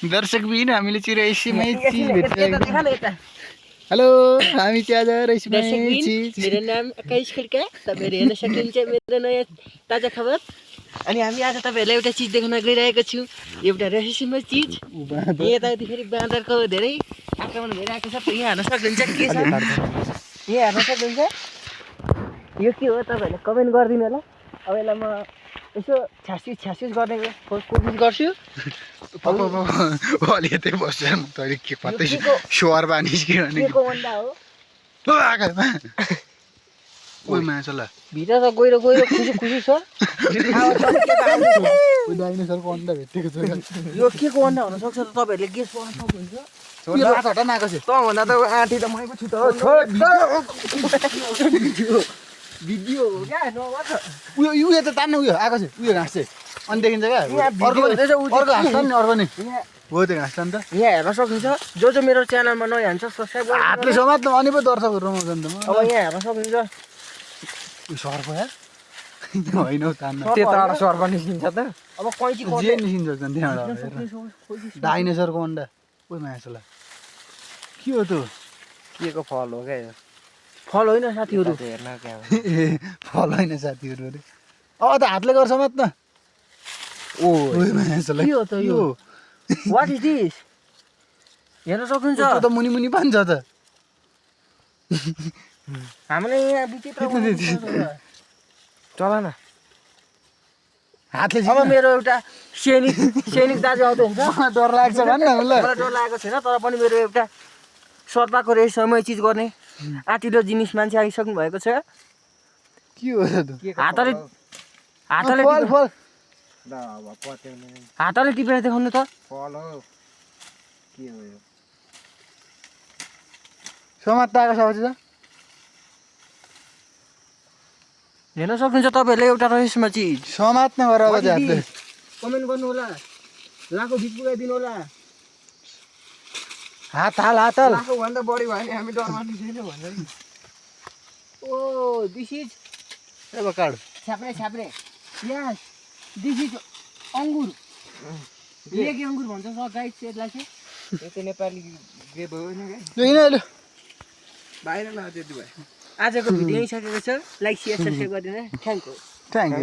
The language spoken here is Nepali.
दर्शक बिन हामीले चाहिँ रेसिपीमै चिज भेटिरहेको देखा न यता हेलो हामी चाहिँ आज रेसिपीमै दर्शकबिन, चिज मेरो नाम आकाश खड्का। तपाईँहरू हेर्न सक्नुहुन्छ मेरो नयाँ ताजा खबर। अनि हामी आज तपाईँहरूलाई एउटा चिज देखाउन गइरहेको छौँ, एउटा रहस्यमय चिज। यताउतिखेरि बाँदरको धेरै आक्रमण भइरहेको छ। यहाँ हेर्न सक्नुहुन्छ के छ, यहाँ हेर्न सक्नुहुन्छ। यो के हो तपाईँहरूले कमेन्ट गरिदिनु होला। अब यसलाई म यसो छ्यासिस गर्ने कोसिस गर्छु। अलि यतै बस्छ तैँले के कतै स्वर बानिस्क्यो भने के को अन्डा हो? ओइ माछा ल भित्र त गहिरो खुसी छ। डाइनोसरको अन्डा भेटेको छ यो के को अन्डा हुन सक्छ त तपाईँहरूले गेस गर्न सक्नुहुन्छ। हटा नआएको छ तँभन्दा त आँटी त मैको छु त। भिडियो हो क्या उयो त तान्नु उयो आएको छ उयो घाँस चाहिँ अनि देखिन्छ क्या अर्को घाँस छ नि अर्को नि हो त्यो घाँस छ नि त यहाँ हेर्न सक्नुहुन्छ। जो मेरो च्यानलमा नयाँ हुन्छ सब्सक्राइब गर्नु। हातले समात्नु अनि पो दर्शकहरू रमाउँछ नि त अब यहाँ हेर्न सक्नुहुन्छ। उयो सर्प यार होइन हौ तान्न त्यताबाट सर्प निस्किन्छ त। अब कैँची जे निस्किन्छ झन् त्यहाँबाट डाइनोसरको अन्डा ओइ माछालाई के हो त्यो के को फल हो क्या यो? फल होइन साथीहरू, हेर्न क्या ए फल होइन साथीहरू अरे अब त हातले गर्छ मत न ओइ माछालाई के हो त यो? What is this? हेर्न सक्नुहुन्छ। त्यो त मुनि मुनि पान्छ त हामीले यहाँ विचित्र चला न। हातले अब मेरो एउटा सैनिक दाजु आउँदै हुन्छ। मलाई डर लाग्छ भन्न ल मलाई डर लागेको छैन, तर पनि मेरो एउटा सर्पाको रहस्यमय चिज गर्ने आँटिलो जिनिस मान्छे आइसक्नु भएको छ। के हो त हातले फल फल हातले टिपेर देखाउनु त। फल हो के हो यो? समात्ताको सब्जी त हेर्न सक्नुहुन्छ तपाईँहरूले एउटा रहस्यमय चिज। समात्न गर अब हातले कमेन्ट गर्नु होला, लाखौँ भिड पुगाइदिनु होला। हात हाल हात हाल लाखौँ भन्दा बढी भयो भने हामी डर मान्नु छैन भन्छ नि। ओ दिस इज अब काड छ्याप्रे यस दिस इज अङ्गुर। लेगी अङ्गुर भन्छ गाइड यसलाई चाहिँ। यो त नेपाली के भयो नि यो यिनीहरूले बाहिर न त्यति भयो। आजको भिडियो यहीँ सकेको छ। लाइक सेयर सब्सक्राइब गरिदिनु। Thank you. Thank you